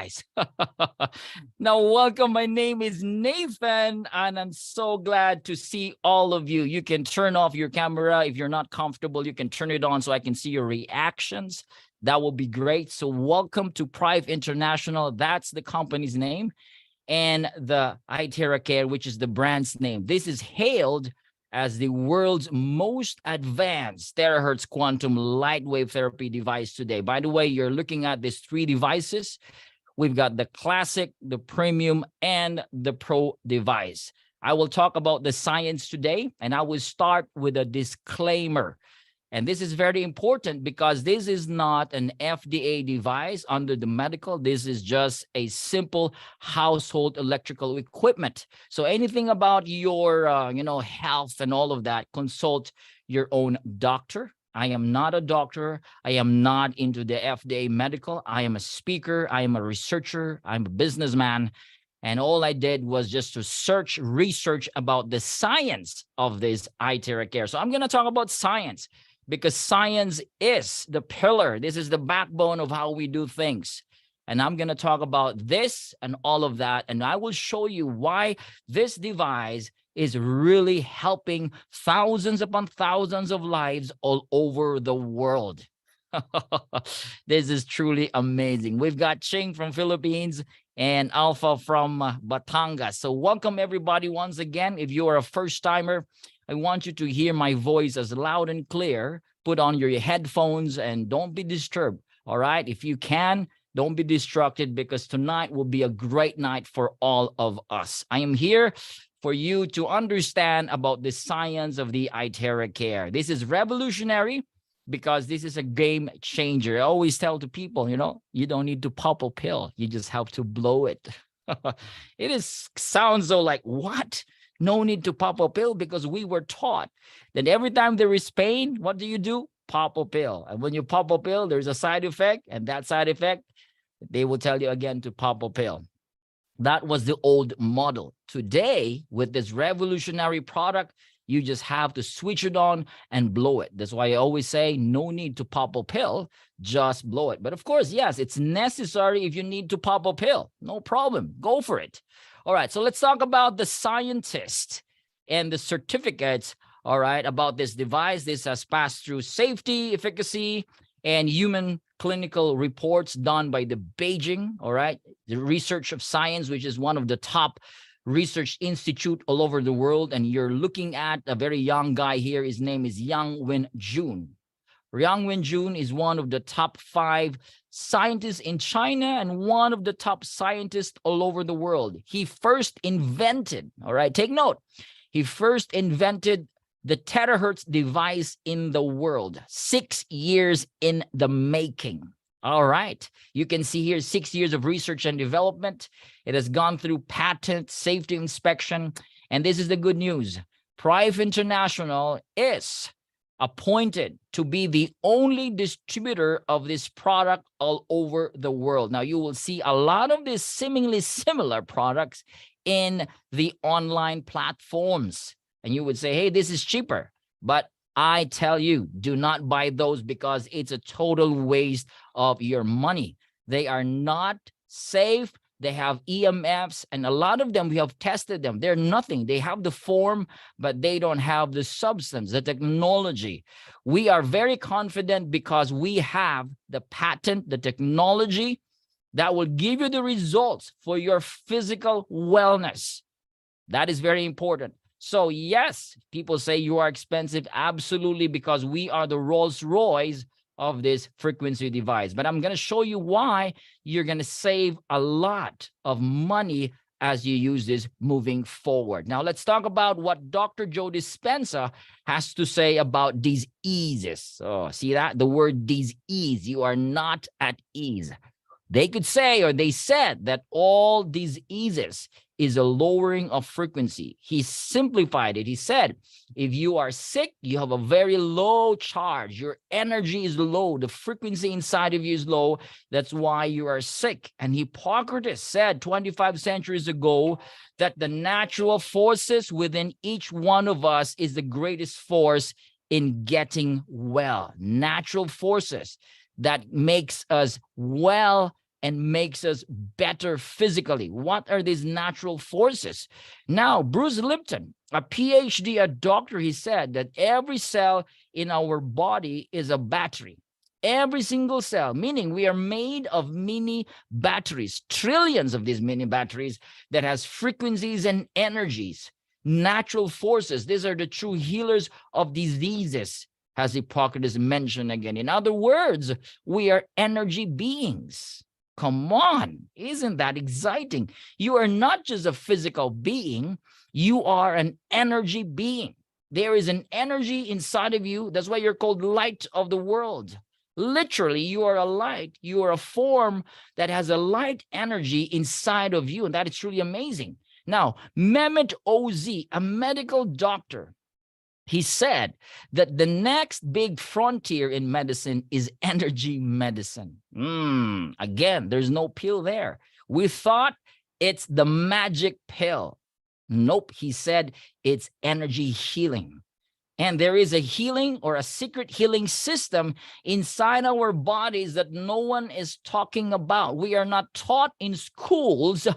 guys. Now, welcome. My name is Nathan, and I'm so glad to see all of you. You can turn off your camera. If you're not comfortable, you can turn it on so I can see your reactions. That will be great. So welcome to Prive International. That's the company's name. And the iTeraCare, which is the brand's name. This is hailed as the world's most advanced terahertz quantum light wave therapy device today. By the way, you're looking at these three devices. We've got the classic, the premium, and the pro device. I will talk about the science today, and I will start with a disclaimer. And this is very important because this is not an FDA device under the medical. This is just a simple household electrical equipment. So anything about your, health and all of that, consult your own doctor. I am not a doctor. I am not into the FDA medical. I am a speaker. I am a researcher. I'm a businessman. And all I did was just to research about the science of this iTeraCare. So I'm going to talk about science, because science is the pillar. This is the backbone of how we do things. And I'm going to talk about this and all of that. And I will show you why this device is really helping thousands upon thousands of lives all over the world. This is truly amazing. We've got Ching from Philippines and Alpha from Batangas. So welcome everybody once again. If you are a first timer, I want you to hear my voice as loud and clear. Put on your headphones and don't be disturbed. All right. If you can, don't be distracted, because tonight will be a great night for all of us. I am here for you to understand about the science of the iTeraCare. This is revolutionary because this is a game changer. I always tell to people, you don't need to pop a pill. You just have to blow it. Sounds so like, what? No need to pop a pill, because we were taught that every time there is pain, what do? Pop a pill. And when you pop a pill, there's a side effect. And that side effect, they will tell you again to pop a pill. That was the old model. Today, with this revolutionary product, you just have to switch it on and blow it. That's why I always say no need to pop a pill, just blow it. But of course, yes, it's necessary if you need to pop a pill. No problem. Go for it. All right, so let's talk about the scientists and the certificates, all right, about this device. This has passed through safety, efficacy, and human clinical reports done by the Beijing, all right, the Research of Science, which is one of the top research institute all over the world. And you're looking at a very young guy here. His name is Yang Wenjun. Yang Wenjun is one of the top 5 scientists in China and one of the top scientists all over the world. He first invented, all right, take note, he first invented the terahertz device in the world. 6 years in the making. All right, you can see here 6 years of research and development. It has gone through patent, safety inspection, and this is the good news. Prive International is appointed to be the only distributor of this product all over the world. Now, you will see a lot of these seemingly similar products in the online platforms. And you would say, hey, this is cheaper. But I tell you, do not buy those, because it's a total waste of your money. They are not safe. They have EMFs, and a lot of them, we have tested them. They're nothing. They have the form, but they don't have the substance, the technology. We are very confident because we have the patent, the technology that will give you the results for your physical wellness. That is very important. So yes, people say you are expensive. Absolutely, because we are the Rolls-Royce of this frequency device. But I'm going to show you why you're going to save a lot of money as you use this moving forward. Now, let's talk about what Dr. Joe Dispenza has to say about diseases. So see that? The word disease, you are not at ease. They could say, or they said, that all diseases is a lowering of frequency. He simplified it. He said, if you are sick, you have a very low charge. Your energy is low. The frequency inside of you is low. That's why you are sick. And Hippocrates said 25 centuries ago that the natural forces within each one of us is the greatest force in getting well. Natural forces that makes us well and makes us better physically. What are these natural forces? Now, Bruce Lipton, a PhD, a doctor, he said that every cell in our body is a battery. Every single cell, meaning we are made of mini batteries, trillions of these mini batteries that has frequencies and energies, natural forces. These are the true healers of diseases, as Hippocrates mentioned again. In other words, we are energy beings. Come on, isn't that exciting? You are not just a physical being, you are an energy being. There is an energy inside of you. That's why you're called light of the world. Literally, you are a light. You are a form that has a light energy inside of you, and that is truly amazing. Now, Mehmet Oz, a medical doctor, he said that the next big frontier in medicine is energy medicine. Again, there's no pill there. We thought it's the magic pill. Nope, he said it's energy healing. And there is a healing or a secret healing system inside our bodies that no one is talking about. We are not taught in schools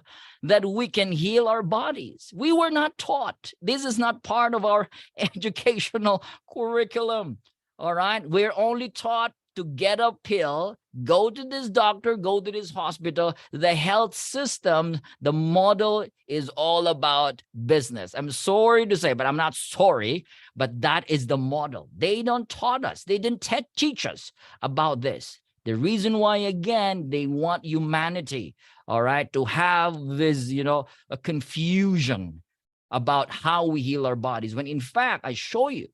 that we can heal our bodies. We were not taught. This is not part of our educational curriculum. All right. We're only taught to get a pill, go to this doctor, go to this hospital. The health system, the model is all about business. I'm sorry to say, but I'm not sorry, but that is the model. They don't taught us. They didn't teach us about this. The reason why, again, they want humanity, all right, to have this, a confusion about how we heal our bodies. When in fact, I show you,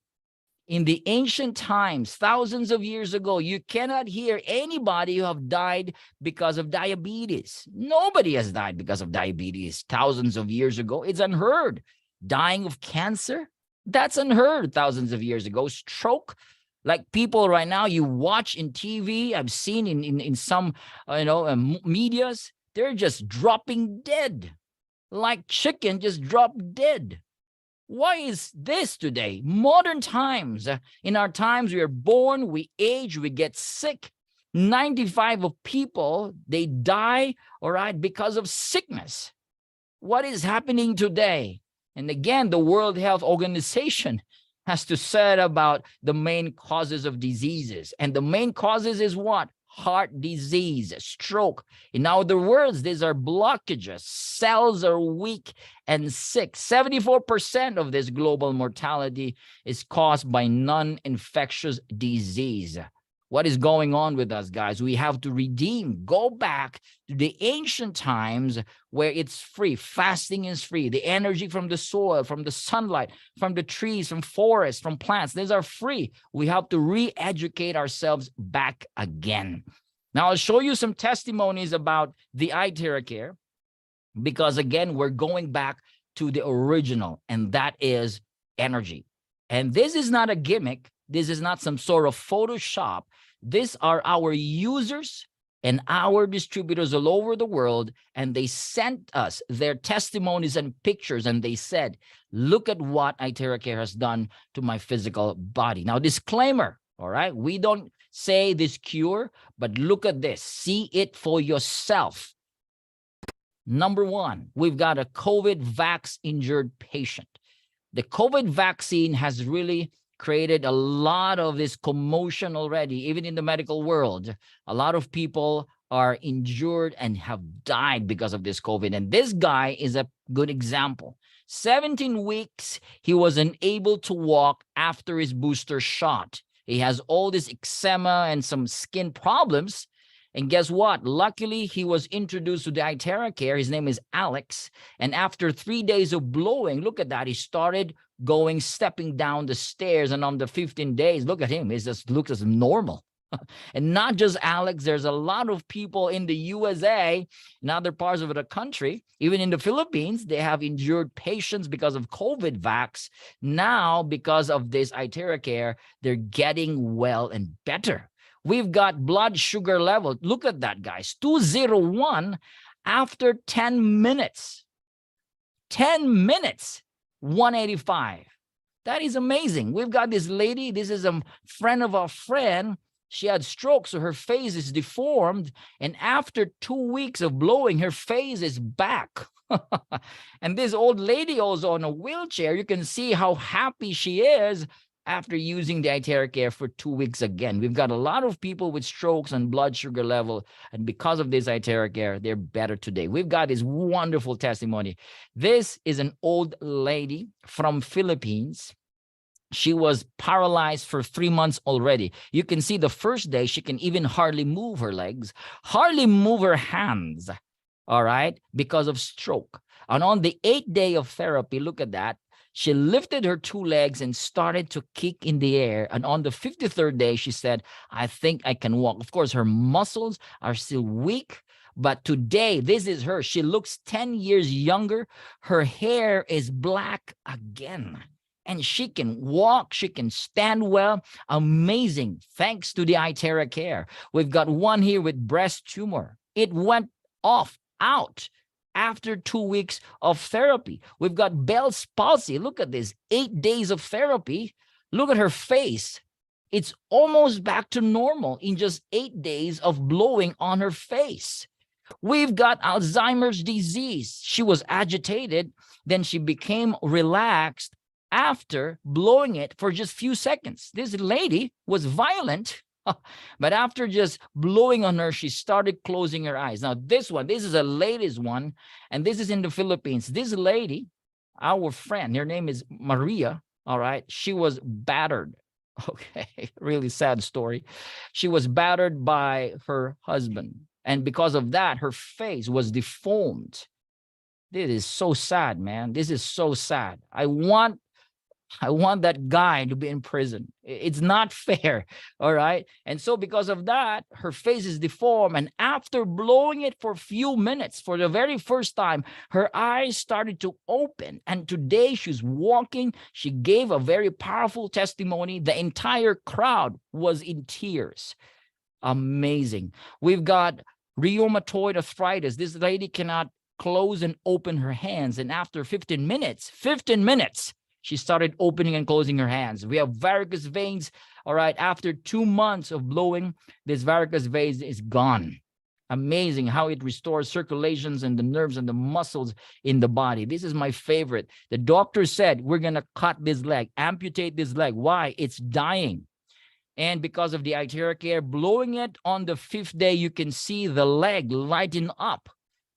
in the ancient times, thousands of years ago, you cannot hear anybody who have died because of diabetes. Nobody has died because of diabetes thousands of years ago. It's unheard. Dying of cancer, that's unheard thousands of years ago. Stroke, like people right now, you watch in TV, I've seen in some, medias, they're just dropping dead. Like chicken just drop dead. Why is this today? Modern times. In our times, we are born, we age, we get sick. 95% of people, they die, all right, because of sickness. What is happening today? And again, the World Health Organization has to say about the main causes of diseases. And the main causes is what? Heart disease, stroke. In other words, these are blockages. Cells are weak and sick. 74% of this global mortality is caused by non-infectious disease. What is going on with us, guys? We have to redeem, go back to the ancient times where it's free. Fasting is free. The energy from the soil, from the sunlight, from the trees, from forests, from plants, these are free. We have to re-educate ourselves back again. Now, I'll show you some testimonies about the iTeracare, because again, we're going back to the original, and that is energy. And this is not a gimmick. This is not some sort of Photoshop. These are our users and our distributors all over the world, and they sent us their testimonies and pictures, and they said, look at what iTeracare has done to my physical body. Now, disclaimer, all right? We don't say this cure, but look at this. See it for yourself. Number one, we've got a COVID vax injured patient. The COVID vaccine has really created a lot of this commotion already, even in the medical world. A lot of people are injured and have died because of this COVID. And this guy is a good example. 17 weeks, he was unable to walk after his booster shot. He has all this eczema and some skin problems. And guess what? Luckily, he was introduced to the iTeracare. His name is Alex. And after 3 days of blowing, look at that, he started stepping down the stairs. And on the 15 days, look at him. He just looks as normal. And not just Alex, there's a lot of people in the USA and other parts of the country, even in the Philippines, they have injured patients because of COVID vax. Now, because of this iTeracare, they're getting well and better. We've got blood sugar level. Look at that, guys. 201 after 10 minutes. 10 minutes, 185. That is amazing. We've got this lady. This is a friend of our friend. She had stroke, so her face is deformed. And after 2 weeks of blowing, her face is back. And this old lady also on a wheelchair, you can see how happy she is after using the Iteracare for 2 weeks again. We've got a lot of people with strokes and blood sugar level, and because of this Iteracare, they're better today. We've got this wonderful testimony. This is an old lady from Philippines. She was paralyzed for 3 months already. You can see the first day, she can even hardly move her legs, hardly move her hands, all right, because of stroke. And on the 8th day of therapy, look at that, she lifted her 2 legs and started to kick in the air. And on the 53rd day, she said, I think I can walk. Of course, her muscles are still weak, but today, this is her. She looks 10 years younger. Her hair is black again. And she can walk, she can stand well. Amazing, thanks to the Iteracare. We've got one here with breast tumor. It went out after 2 weeks of therapy. We've got Bell's palsy. Look at this, 8 days of therapy. Look at her face. It's almost back to normal in just 8 days of blowing on her face. We've got Alzheimer's disease. She was agitated, then she became relaxed after blowing it for just few seconds. This lady was violent, but after just blowing on her, she started closing her eyes. Now, this is the latest one, and this is in the Philippines. This lady, our friend, her name is Maria, all right? She was battered. Okay, really sad story. She was battered by her husband, and because of that, her face was deformed. This is so sad, man. This is so sad. I want that guy to be in prison. It's not fair, all right? And so because of that, her face is deformed. And after blowing it for a few minutes, for the very first time, her eyes started to open. And today she's walking. She gave a very powerful testimony. The entire crowd was in tears. Amazing. We've got rheumatoid arthritis. This lady cannot close and open her hands. And after 15 minutes, she started opening and closing her hands. We have varicose veins. All right. After 2 months of blowing, this varicose vein is gone. Amazing how it restores circulations and the nerves and the muscles in the body. This is my favorite. The doctor said, we're going to cut this leg, amputate this leg. Why? It's dying. And because of the Iteracare, blowing it on the 5th day, you can see the leg lighten up.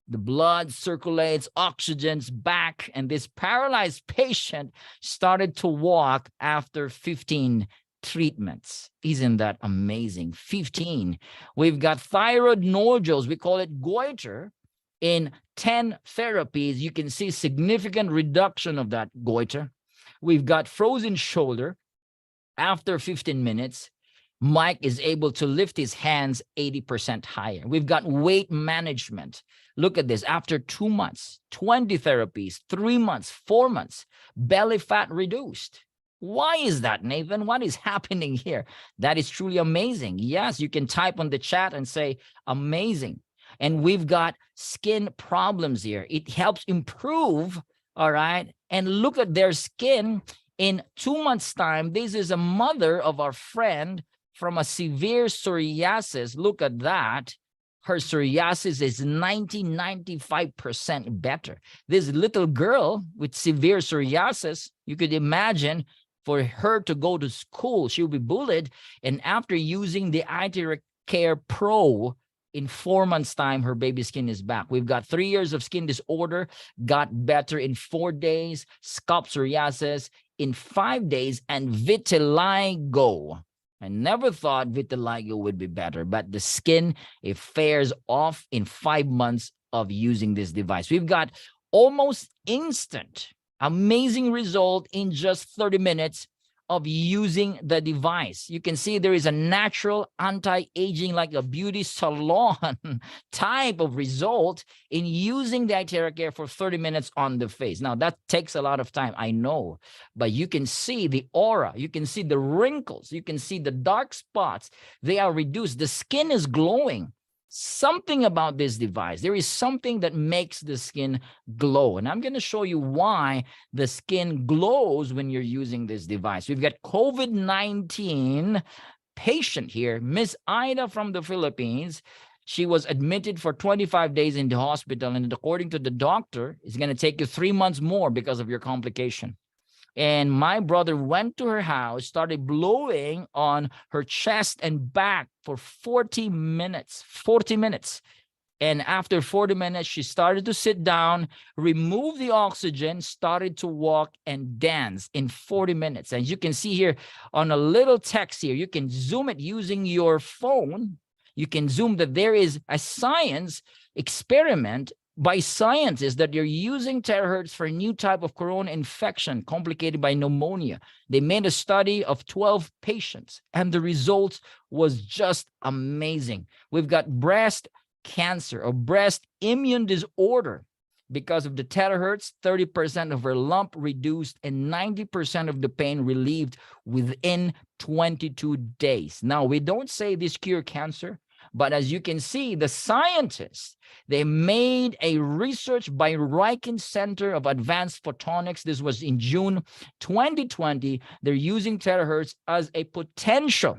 The blood circulates, oxygen's back, and this paralyzed patient started to walk after 15 treatments. Isn't that amazing? 15. We've got thyroid nodules. We call it goiter. In 10 therapies, you can see significant reduction of that goiter. We've got frozen shoulder. After 15 minutes, Mike is able to lift his hands 80% higher. We've got weight management. Look at this. After 2 months, 20 therapies, 3 months, 4 months, belly fat reduced. Why is that, Nathan? What is happening here? That is truly amazing. Yes, you can type on the chat and say amazing. And we've got skin problems here. It helps improve, all right? And look at their skin in 2 months' time. This is a mother of our friend from a severe psoriasis. Look at that. Her psoriasis is 95% better. This little girl with severe psoriasis, you could imagine for her to go to school, she'll be bullied. And after using the Iteracare Pro, in 4 months' time, her baby skin is back. We've got 3 years of skin disorder, got better in 4 days, scalp psoriasis in 5 days, and vitiligo. I never thought vitiligo would be better, but the skin, it fares off in 5 months of using this device. We've got almost instant, amazing result in just 30 minutes of using the device. You can see there is a natural anti-aging, like a beauty salon type of result in using the Iteracare for 30 minutes on the face. Now, that takes a lot of time, I know, but you can see the aura, you can see the wrinkles, you can see the dark spots. They are reduced. The skin is glowing. Something about this device, there is something that makes the skin glow. And I'm going to show you why the skin glows when you're using this device. We've got COVID-19 patient here, Miss Ida from the Philippines. She was admitted for 25 days in the hospital, and according to the doctor, it's going to take you 3 months more because of your complication. And my brother went to her house, started blowing on her chest and back for 40 minutes. 40 minutes. And after 40 minutes, she started to sit down, remove the oxygen, started to walk and dance in 40 minutes. And you can see here on a little text here, you can zoom it using your phone. You can zoom that there is a science experiment by scientists that you're using terahertz for a new type of corona infection complicated by pneumonia. They made a study of 12 patients, and the results was just amazing. We've got breast cancer or breast immune disorder because of the terahertz, 30% of her lump reduced and 90% of the pain relieved within 22 days. Now, we don't say this cure cancer, but as you can see, the scientists, they made a research by Riken Center of Advanced Photonics. This was in June 2020. They're using terahertz as a potential.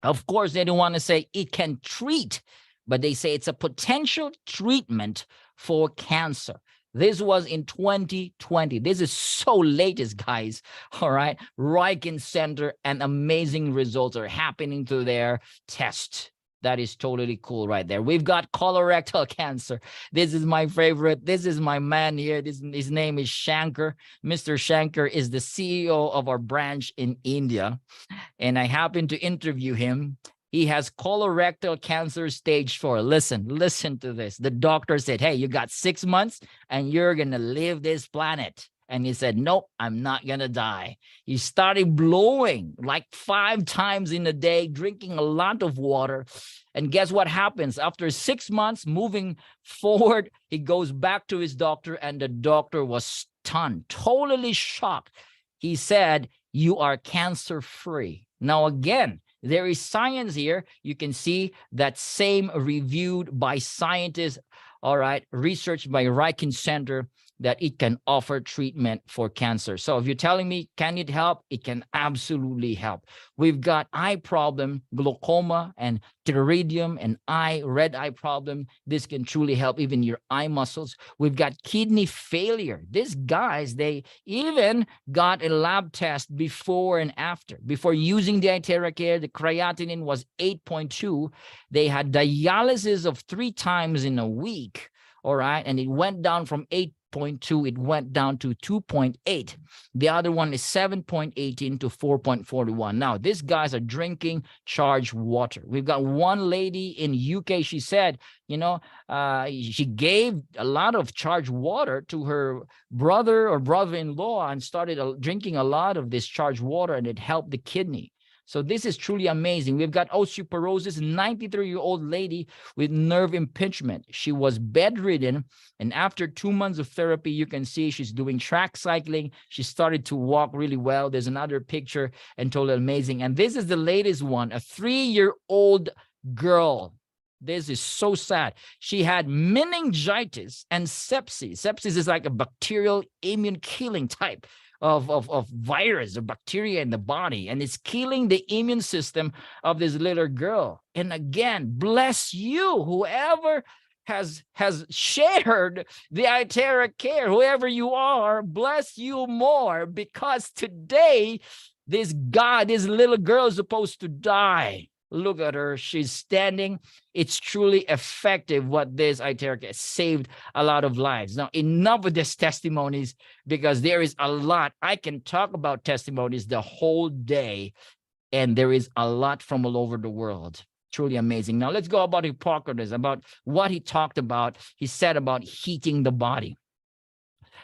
Of course, they don't want to say it can treat, but they say it's a potential treatment for cancer. This was in 2020. This is so latest, guys. All right. Riken Center, and amazing results are happening to their test. That is totally cool right there. We've got colorectal cancer. This is my favorite. This is my man here. His name is Shankar. Mr. Shankar is the CEO of our branch in India. And I happened to interview him. He has colorectal cancer stage 4. Listen to this. The doctor said, hey, you got 6 months and you're going to leave this planet. And he said, nope, I'm not going to die. He started blowing like 5 times in a day, drinking a lot of water. And guess what happens? After 6 months, moving forward, he goes back to his doctor, and the doctor was stunned, totally shocked. He said, you are cancer-free. Now, again, there is science here. You can see that same reviewed by scientists, all right, researched by Riken Center, that it can offer treatment for cancer. So if you're telling me, can it help? It can absolutely help. We've got eye problem, glaucoma, and pterygium, and red eye problem. This can truly help even your eye muscles. We've got kidney failure. These guys, they even got a lab test before and after. Before using the Iteracare, the creatinine was 8.2. They had dialysis of 3 times in a week. All right. And it went down from 8.2, it went down to 2.8. The other one is 7.18 to 4.41. Now, these guys are drinking charged water. We've got one lady in UK. She said, she gave a lot of charged water to her brother or brother-in-law and started drinking a lot of this charged water, and it helped the kidney. So this is truly amazing. We've got osteoporosis, 93-year-old lady with nerve impingement. She was bedridden, and after 2 months of therapy, you can see she's doing track cycling. She started to walk really well. There's another picture, and totally amazing. And this is the latest one, a 3-year-old girl. This is so sad. She had meningitis and sepsis. Sepsis is like a bacterial immune killing type of virus or bacteria in the body, and it's killing the immune system of this little girl. And again, bless you, whoever has shared the Iteracare, whoever you are, bless you more, because today this little girl is supposed to die. Look at her. She's standing. It's truly effective what this Iteracare saved a lot of lives. Now, enough of these testimonies, because there is a lot. I can talk about testimonies the whole day, and there is a lot from all over the world. Truly amazing. Now, let's go about Hippocrates, about what he talked about. He said about heating the body,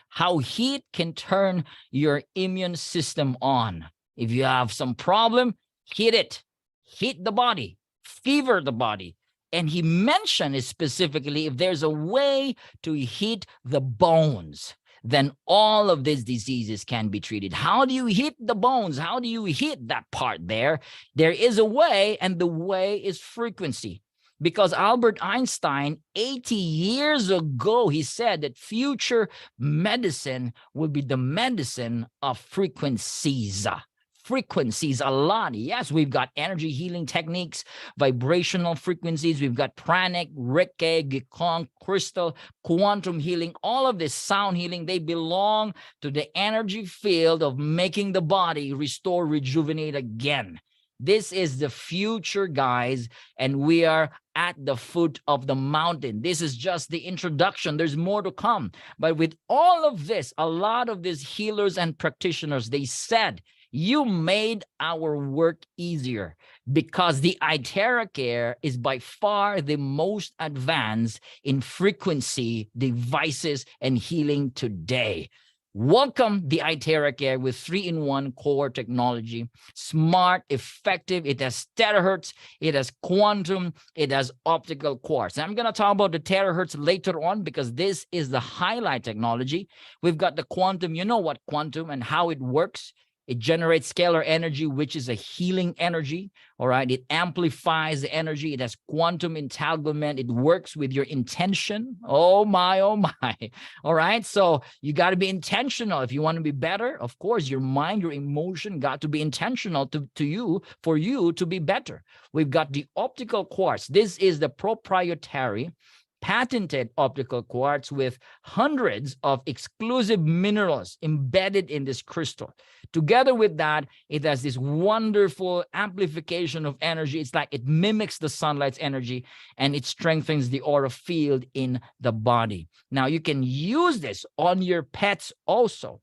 how heat can turn your immune system on. If you have some problem, heat it. Heat the body, fever the body. And he mentioned it specifically, if there's a way to heat the bones, then all of these diseases can be treated. How do you heat the bones? How do you heat that part there? There is a way, and the way is frequency. Because Albert Einstein, 80 years ago, he said that future medicine will be the medicine of frequencies. frequencies a lot. Yes, we've got energy healing techniques, vibrational frequencies. We've got pranic, Reiki, Gikong, crystal, quantum healing. All of this sound healing, they belong to the energy field of making the body restore, rejuvenate again. This is the future, guys, and we are at the foot of the mountain. This is just the introduction. There's more to come. But with all of this, a lot of these healers and practitioners, they said, you made our work easier because the iTeracare is by far the most advanced in frequency devices and healing today. Welcome the iTeracare with 3-in-1 core technology, smart, effective. It has terahertz, it has quantum, it has optical quartz. And I'm going to talk about the terahertz later on because this is the highlight technology. We've got the quantum. You know what quantum and how it works. It generates scalar energy, which is a healing energy. All right. It amplifies the energy. It has quantum entanglement. It works with your intention. Oh my, oh my. All right. So you got to be intentional. If you want to be better, of course, your mind, your emotion got to be intentional for you to be better. We've got the optical quartz. This is the proprietary patented optical quartz with hundreds of exclusive minerals embedded in this crystal. Together with that, it has this wonderful amplification of energy. It's like it mimics the sunlight's energy and it strengthens the aura field in the body. Now, you can use this on your pets also.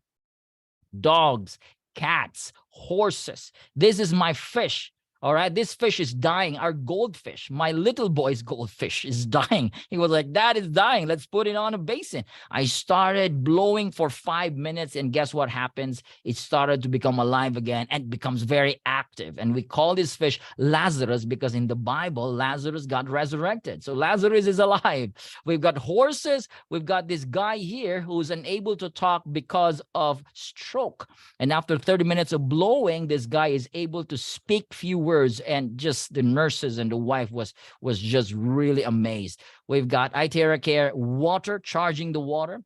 Dogs, cats, horses. This is my fish. All right, this fish is dying. Our goldfish, my little boy's goldfish is dying. He was like, Dad, it's dying. Let's put it on a basin. I started blowing for 5 minutes, and guess what happens? It started to become alive again and becomes very active. And we call this fish Lazarus because in the Bible, Lazarus got resurrected. So Lazarus is alive. We've got horses. We've got this guy here who's unable to talk because of stroke. And after 30 minutes of blowing, this guy is able to speak few words, and just the nurses and the wife was just really amazed. We've got iTeracare water, charging the water.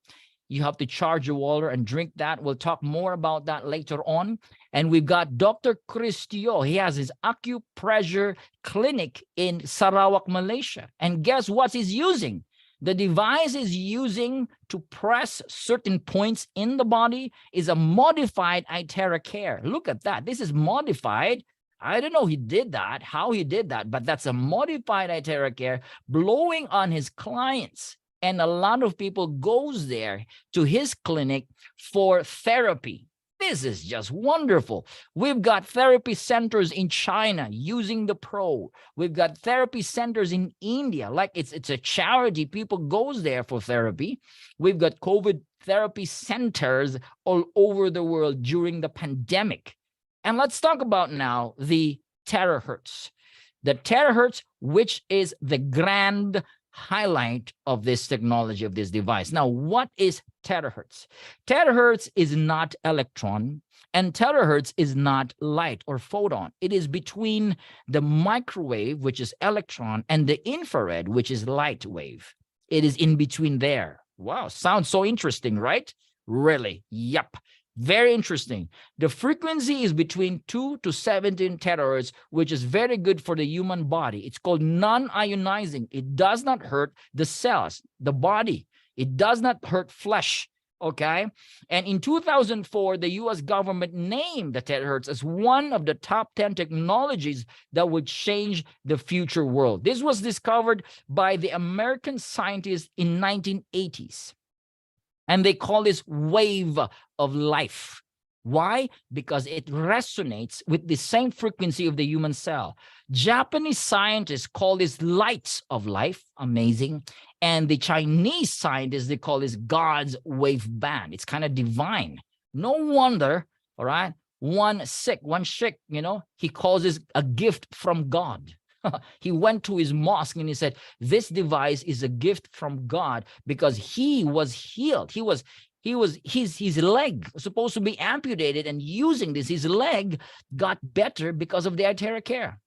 You have to charge your water and drink that. We'll talk more about that later on. And we've got Dr. Chris Teo. He has his acupressure clinic in Sarawak, Malaysia. And guess what he's using? The device is using to press certain points in the body is a modified iTeracare. Look at that. This is modified. I don't know he did that, how he did that, but that's a modified iTeracare blowing on his clients. And a lot of people goes there to his clinic for therapy. This is just wonderful. We've got therapy centers in China using the Pro. We've got therapy centers in India. Like it's a charity. People goes there for therapy. We've got COVID therapy centers all over the world during the pandemic. And let's talk about now the terahertz. The terahertz, which is the grand highlight of this technology, of this device. Now, what is terahertz? Terahertz is not electron, and terahertz is not light or photon. It is between the microwave, which is electron, and the infrared, which is light wave. It is in between there. Wow, sounds so interesting, right? Really? Yep. Very interesting. The frequency is between 2 to 17 terahertz, which is very good for the human body. It's called non-ionizing. It does not hurt the cells, the body. It does not hurt flesh, okay? And in 2004, the U.S. government named the terahertz as one of the top 10 technologies that would change the future world. This was discovered by the American scientists in 1980s. And they call this wave of life. Why? Because it resonates with the same frequency of the human cell. Japanese scientists call this lights of life. Amazing. And the Chinese scientists, they call this God's wave band. It's kind of divine. No wonder, all right, one Sikh, you know, he calls this a gift from God. He went to his mosque and he said, this device is a gift from God because he was healed. His leg was supposed to be amputated, and using this, his leg got better because of the iTeracare.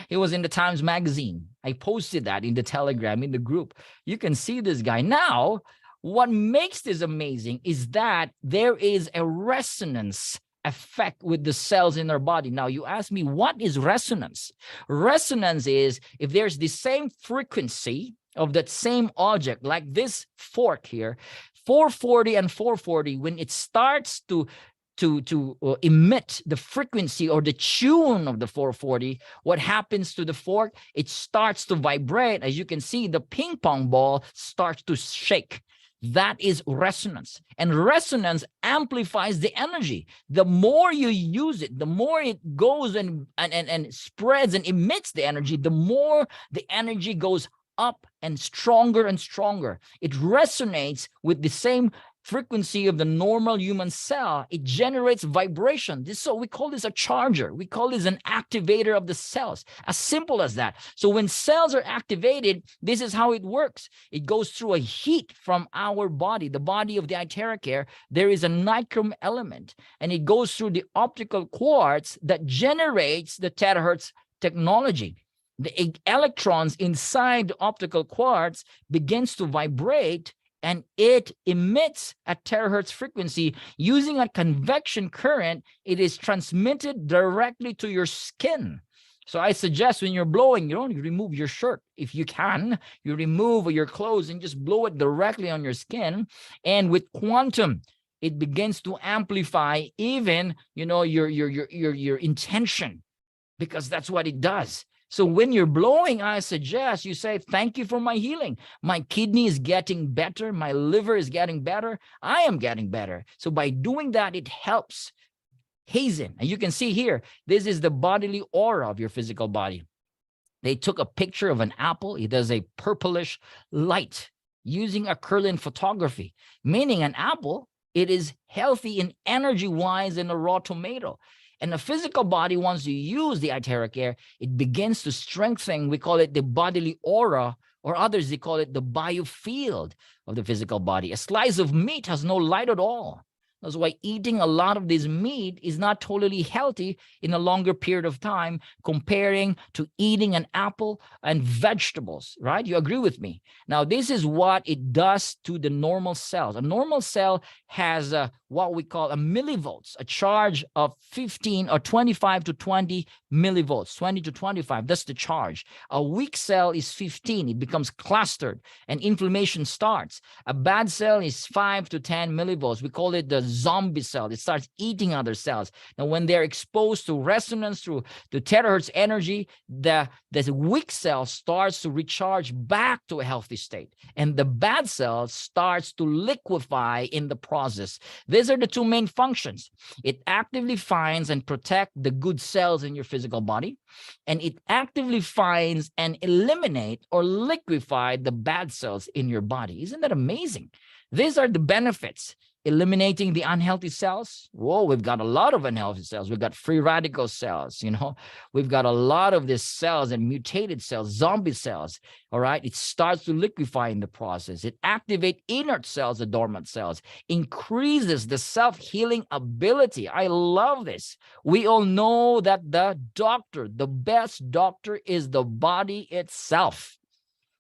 He was in the Times Magazine. I posted that in the Telegram, in the group. You can see this guy. Now, what makes this amazing is that there is a resonance effect with the cells in our body. Now, you ask me, what is resonance? Resonance is if there's the same frequency of that same object, like this fork here, 440 and 440, when it starts to emit the frequency or the tune of the 440, what happens to the fork? It starts to vibrate. As you can see, the ping pong ball starts to shake. That is resonance. And resonance amplifies the energy. The more you use it, the more it goes and spreads and emits the energy, the more the energy goes up and stronger and stronger. It resonates with the same frequency of the normal human cell. It generates vibration. So we call this a charger. We call this an activator of the cells. As simple as that. So when cells are activated, this is how it works. It goes through a heat from our body, the body of the Iteracare. There is a nichrome element, and it goes through the optical quartz that generates the terahertz technology. The electrons inside the optical quartz begins to vibrate, and it emits a terahertz frequency. Using a convection current, it is transmitted directly to your skin. So I suggest when you're blowing, you remove your shirt. If you can, you remove your clothes and just blow it directly on your skin. And with quantum, it begins to amplify even, your intention, because that's what it does. So when you're blowing, I suggest you say, thank you for my healing. My kidney is getting better. My liver is getting better. I am getting better. So by doing that, it helps hasten. And you can see here, this is the bodily aura of your physical body. They took a picture of an apple. It has a purplish light using a Kirlian photography, meaning an apple, it is healthy in energy-wise in a raw tomato. And the physical body, once you use the Iteracare, it begins to strengthen. We call it the bodily aura, or others, they call it the biofield of the physical body. A slice of meat has no light at all. That's why eating a lot of this meat is not totally healthy in a longer period of time comparing to eating an apple and vegetables, right? You agree with me? Now, this is what it does to the normal cells. A normal cell has what we call a millivolts, a charge of 15 or 25 to 20 millivolts, 20 to 25, that's the charge. A weak cell is 15, it becomes clustered and inflammation starts. A bad cell is 5 to 10 millivolts. We call it the zombie cell. It starts eating other cells. Now, when they're exposed to resonance through the terahertz energy, the weak cell starts to recharge back to a healthy state, and the bad cell starts to liquefy in the process. These are the two main functions. It actively finds and protects the good cells in your physical body, and it actively finds and eliminate or liquefy the bad cells in your body. Isn't that amazing? These are the benefits. Eliminating the unhealthy cells. Whoa, we've got a lot of unhealthy cells. We've got free radical cells, We've got a lot of these cells and mutated cells, zombie cells, all right? It starts to liquefy in the process. It activates inert cells, the dormant cells, increases the self-healing ability. I love this. We all know that the best doctor is the body itself.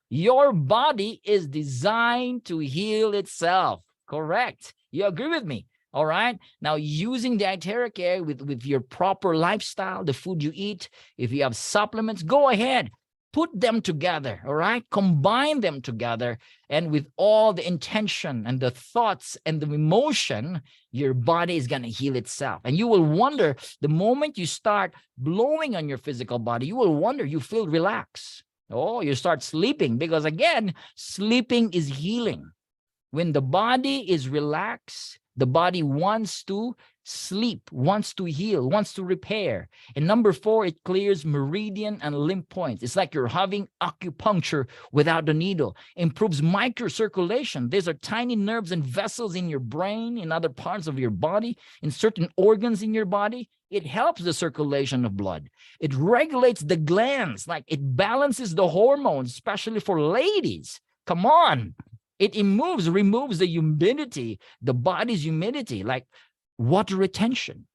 Your body is designed to heal itself. Correct. You agree with me? All right. Now, using the Iteracare with your proper lifestyle, the food you eat, if you have supplements, go ahead, put them together. All right. Combine them together. And with all the intention and the thoughts and the emotion, your body is going to heal itself. And you will wonder, the moment you start blowing on your physical body, you will wonder, you feel relaxed. Oh, you start sleeping, because again, sleeping is healing. When the body is relaxed, the body wants to sleep, wants to heal, wants to repair. And number 4, it clears meridian and lymph points. It's like you're having acupuncture without the needle. Improves microcirculation. These are tiny nerves and vessels in your brain, in other parts of your body, in certain organs in your body. It helps the circulation of blood. It regulates the glands, like it balances the hormones, especially for ladies. Come on. It removes the humidity, the body's humidity, like water retention,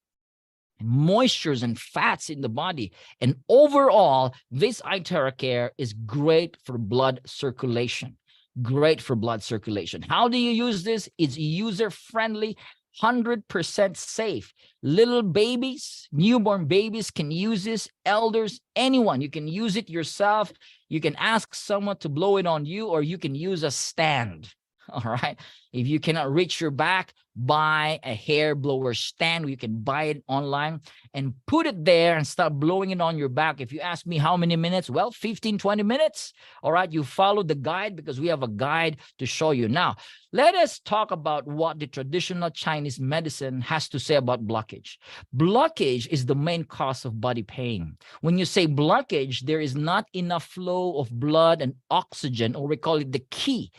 and moistures and fats in the body. And overall, this Iteracare is great for blood circulation. Great for blood circulation. How do you use this? It's user-friendly, 100% safe. Little babies, newborn babies can use this. Elders, anyone, you can use it yourself. You can ask someone to blow it on you, or you can use a stand. All right. If you cannot reach your back, buy a hair blower stand. You can buy it online and put it there and start blowing it on your back. If you ask me how many minutes, well, 15, 20 minutes. All right. You follow the guide, because we have a guide to show you. Now, let us talk about what the traditional Chinese medicine has to say about blockage. Blockage is the main cause of body pain. When you say blockage, there is not enough flow of blood and oxygen, or we call it the key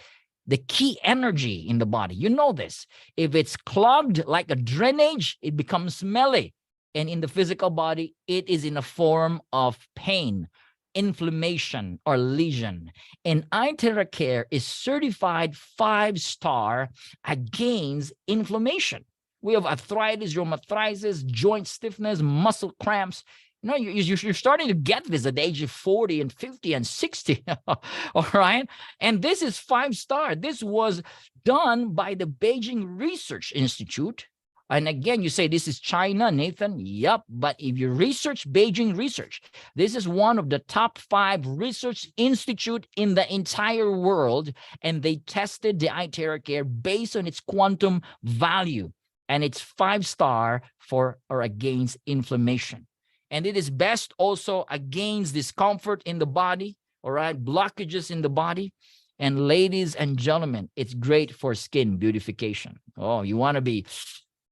energy in the body. You know this. If it's clogged like a drainage, it becomes smelly. And in the physical body, it is in a form of pain, inflammation, or lesion. And iTerra Care is certified 5-star against inflammation. We have arthritis, rheumatoid, joint stiffness, muscle cramps. You know, you're starting to get this at the age of 40 and 50 and 60. All right. And this is 5-star. This was done by the Beijing Research Institute. And again, you say this is China, Nathan. Yep. But if you research Beijing Research, this is one of the top 5 research institute in the entire world. And they tested the iTerra Care based on its quantum value. And it's 5-star for or against inflammation. And it is best also against discomfort in the body, all right, blockages in the body. And ladies and gentlemen, it's great for skin beautification. Oh, you want to be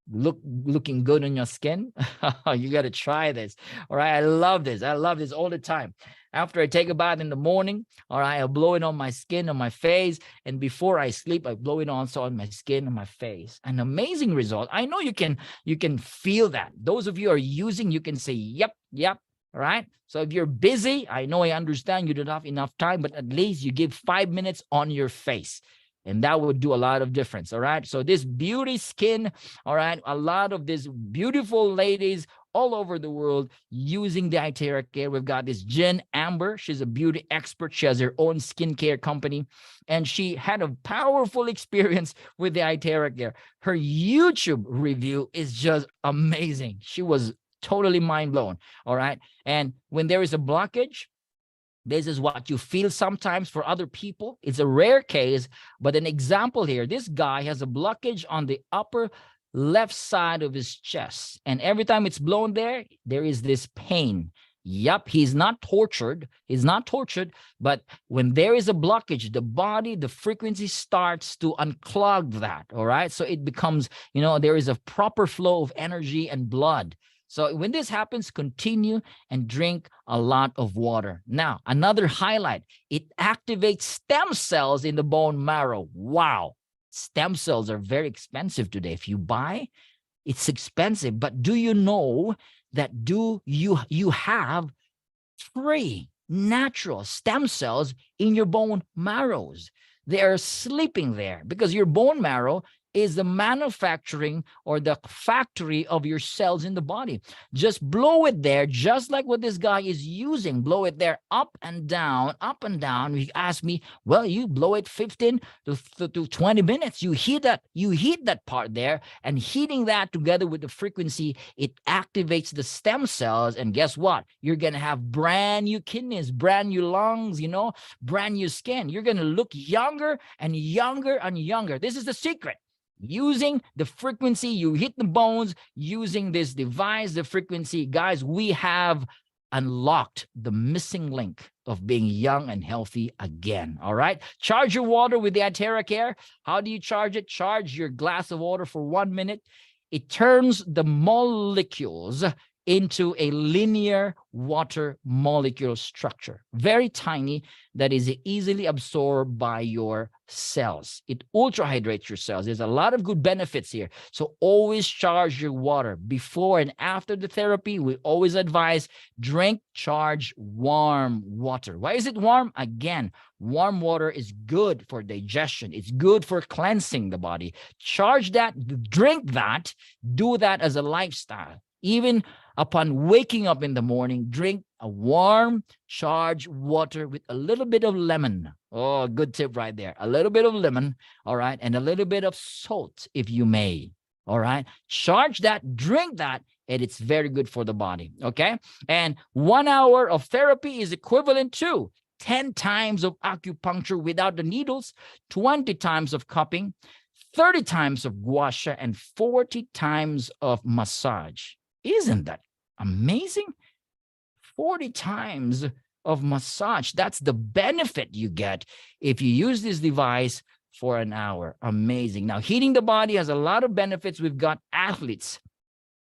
looking good on your skin? You got to try this. All right, I love this. I love this all the time. After I take a bath in the morning, all right, I'll blow it on my skin, on my face. And before I sleep, I blow it also on my skin, on my face. An amazing result. I know you can feel that. Those of you who are using, you can say, yep. All right. So if you're busy, I know, I understand you don't have enough time, but at least you give 5 minutes on your face. And that would do a lot of difference. All right. So this beauty skin, all right, a lot of these beautiful ladies all over the world using the iTerra Care. We've got this Jen Amber. She's a beauty expert. She has her own skincare company, and she had a powerful experience with the iTerra Care. Her YouTube review is just amazing. She was totally mind blown. All right. And when there is a blockage, this is what you feel sometimes. For other people, it's a rare case, but an example here, this guy has a blockage on the upper left side of his chest. And every time it's blown there, there is this pain. Yep, he's not tortured. He's not tortured. But when there is a blockage, the body, the frequency starts to unclog that. All right. So it becomes, there is a proper flow of energy and blood. So when this happens, continue and drink a lot of water. Now, another highlight, it activates stem cells in the bone marrow. Wow. Stem cells are very expensive today. If you buy, it's expensive. But do you know that you have free natural stem cells in your bone marrows? They are sleeping there because your bone marrow is the manufacturing or the factory of your cells in the body. Just blow it there, just like what this guy is using. Blow it there, up and down, up and down. You ask me, well, you blow it 15 to 20 minutes. You heat that part there, and heating that together with the frequency, it activates the stem cells. And guess what? You're going to have brand new kidneys, brand new lungs, brand new skin. You're going to look younger and younger and younger. This is the secret. Using the frequency, you hit the bones using this device, the frequency. Guys, we have unlocked the missing link of being young and healthy again. All right. Charge your water with the iTerra Care. How do you charge it? Charge your glass of water for 1 minute. It turns the molecules into a linear water molecule structure, very tiny, that is easily absorbed by your cells. It ultra hydrates your cells. There's a lot of good benefits here. So always charge your water before and after the therapy. We always advise charge warm water. Why is it warm? Again, warm water is good for digestion. It's good for cleansing the body. Charge that, drink that, do that as a lifestyle. Even upon waking up in the morning, drink a warm, charged water with a little bit of lemon. Oh, good tip right there. A little bit of lemon, all right, and a little bit of salt, if you may. All right. Charge that, drink that, and it's very good for the body. Okay. And 1 hour of therapy is equivalent to 10 times of acupuncture without the needles, 20 times of cupping, 30 times of gua sha, and 40 times of massage. Isn't that amazing? 40 times of massage. That's the benefit you get if you use this device for an hour. Amazing. Now, heating the body has a lot of benefits. We've got athletes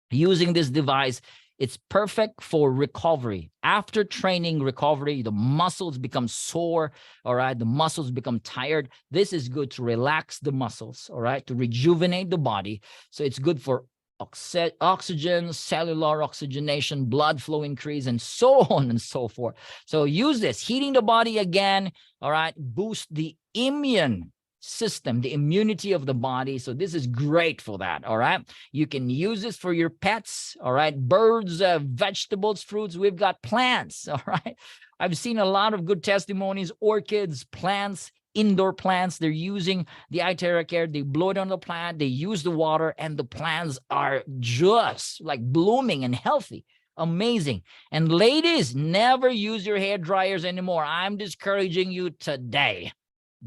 using this device. It's perfect for recovery. After training recovery, the muscles become sore, all right? The muscles become tired. This is good to relax the muscles, all right? To rejuvenate the body. So it's good for oxygen, cellular oxygenation, blood flow increase, and so on and so forth. So use this. Heating the body again, all right? Boost the immune system, the immunity of the body. So this is great for that. All right. You can use this for your pets. All right. Birds, vegetables, fruits. We've got plants. All right. I've seen a lot of good testimonies, orchids, plants, indoor plants. They're using the iTerra Care. They blow it on the plant. They use the water, and the plants are just like blooming and healthy. Amazing. And ladies, never use your hair dryers anymore. I'm discouraging you today.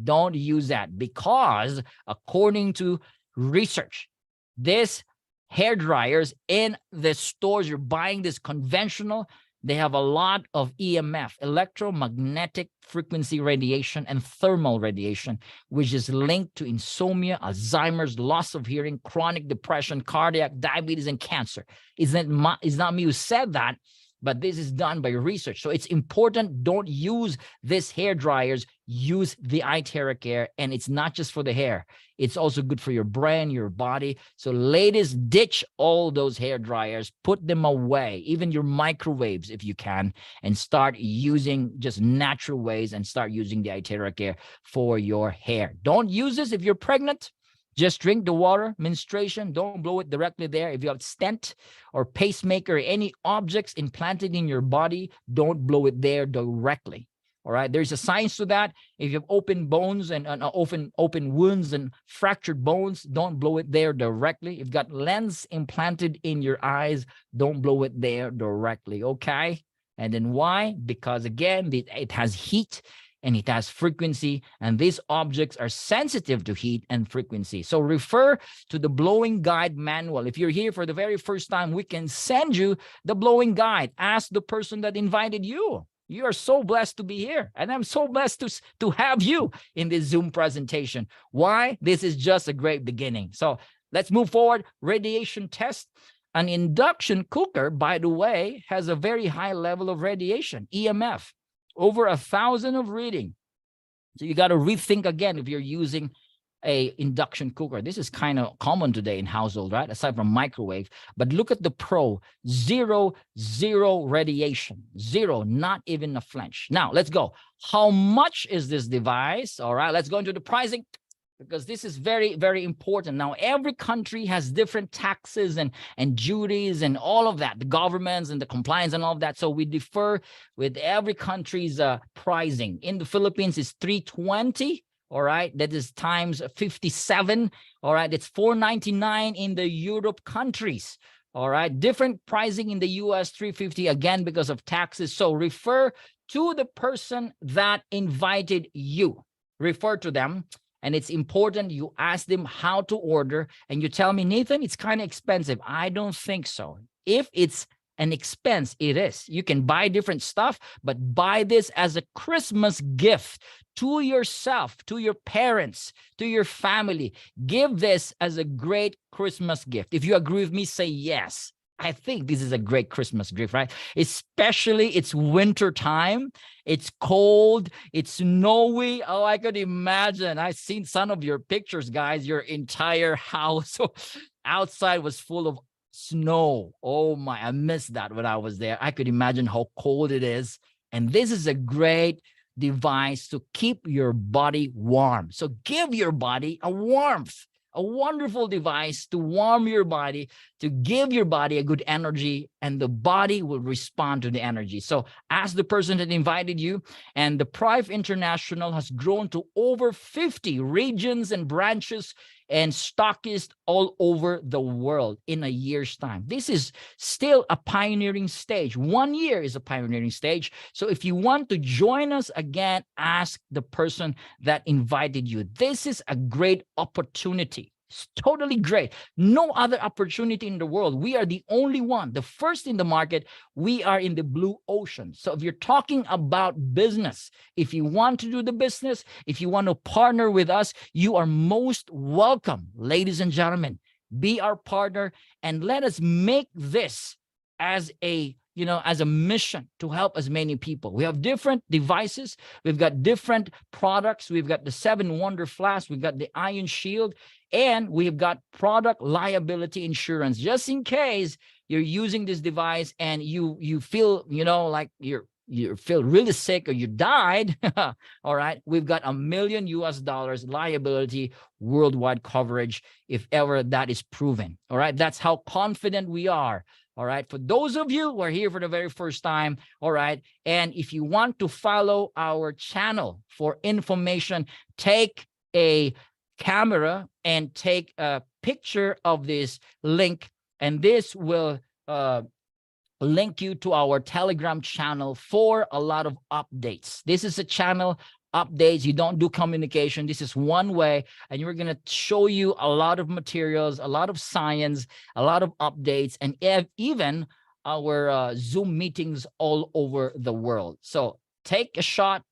Don't use that, because according to research, this hair dryers in the stores, you're buying this conventional, they have a lot of EMF, electromagnetic frequency radiation, and thermal radiation, which is linked to insomnia, Alzheimer's, loss of hearing, chronic depression, cardiac, diabetes, and cancer. It's not me who said that, but this is done by research. So it's important. Don't use this hair dryers. Use the iTerra Care. And it's not just for the hair. It's also good for your brain, your body. So ladies, ditch all those hair dryers. Put them away. Even your microwaves, if you can. And start using just natural ways, and start using the iTerra Care for your hair. Don't use this if you're pregnant. Just drink the water, menstruation. Don't blow it directly there. If you have stent or pacemaker, any objects implanted in your body, don't blow it there directly. All right. There's a science to that. If you have open bones and open wounds and fractured bones, don't blow it there directly. If you've got lens implanted in your eyes, don't blow it there directly. Okay. And then why? Because again, it has heat and it has frequency, and these objects are sensitive to heat and frequency. So refer to the blowing guide manual. If you're here for the very first time, we can send you the blowing guide. Ask the person that invited you. You are so blessed to be here, and I'm so blessed to have you in this Zoom presentation. Why? This is just a great beginning. So let's move forward. Radiation test. An induction cooker, by the way, has a very high level of radiation, EMF. Over 1,000 of reading. So you got to rethink again if you're using a induction cooker. This is kind of common today in household, right? Aside from microwave. But look at the Pro. Zero radiation. Zero, not even a flinch. Now, let's go. How much is this device? All right, let's go into the pricing, because this is very, very important. Now, every country has different taxes and duties and all of that, the governments and the compliance and all of that. So we differ with every country's pricing. In the Philippines, it's $320. All right, that is times 57. All right, it's $499 in the Europe countries. All right, different pricing in the US, $350, again, because of taxes. So refer to the person that invited you. Refer to them. And it's important you ask them how to order, and you tell me, Nathan, it's kind of expensive. I don't think so. If it's an expense, it is. You can buy different stuff, but buy this as a Christmas gift to yourself, to your parents, to your family. Give this as a great Christmas gift. If you agree with me, say yes. I think this is a great Christmas gift, right? Especially it's winter time. It's cold. It's snowy. Oh, I could imagine. I've seen some of your pictures, guys. Your entire house outside was full of snow. Oh my, I missed that when I was there. I could imagine how cold it is. And this is a great device to keep your body warm. So give your body a warmth. A wonderful device to warm your body to give your body a good energy, and the body will respond to the energy. So ask the person that invited you, and the Prive International has grown to over 50 regions and branches and stockists all over the world in a year's time. This is still a pioneering stage. 1 year is a pioneering stage. So if you want to join us again, ask the person that invited you. This is a great opportunity. It's totally great. No other opportunity in the world. We are the only one, the first in the market. We are in the blue ocean. So if you're talking about business, if you want to do the business, if you want to partner with us, you are most welcome. Ladies and gentlemen, be our partner and let us make this as a as a mission to help as many people. We have different devices. We've got different products. We've got the 7 Wonder Flask. We've got the Iron Shield, and we've got product liability insurance. Just in case you're using this device and you feel, like you feel really sick or you died, all right, we've got $1 million liability worldwide coverage if ever that is proven. All right, that's how confident we are. All right, for those of you who are here for the very first time, all right, and if you want to follow our channel for information, take a camera and take a picture of this link, and this will link you to our Telegram channel for a lot of updates. This is a channel updates. You don't do communication. This is one way, and we're going to show you a lot of materials, a lot of science, a lot of updates, and even our Zoom meetings all over the world. So take a shot,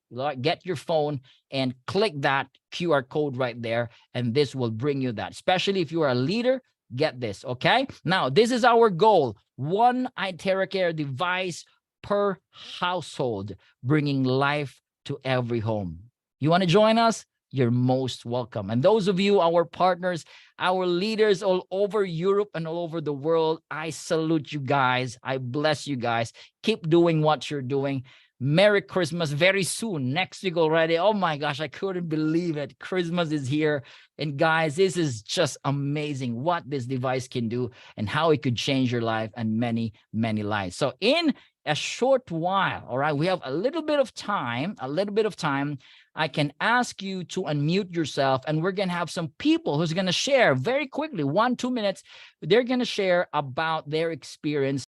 get your phone and click that QR code right there, and this will bring you that. Especially if you are a leader, get this, okay? Now, this is our goal. 1 iTeracare device per household, bringing life to every home. You want to join us? You're most welcome. And those of you, our partners, our leaders all over Europe and all over the world, I salute you guys. I bless you guys. Keep doing what you're doing. Merry Christmas very soon, next week already. Oh my gosh, I couldn't believe it. Christmas is here. And guys, this is just amazing what this device can do and how it could change your life and many, many lives. So in a short while, all right, we have a little bit of time, I can ask you to unmute yourself, and we're going to have some people who's going to share very quickly, 1-2 minutes. They're going to share about their experience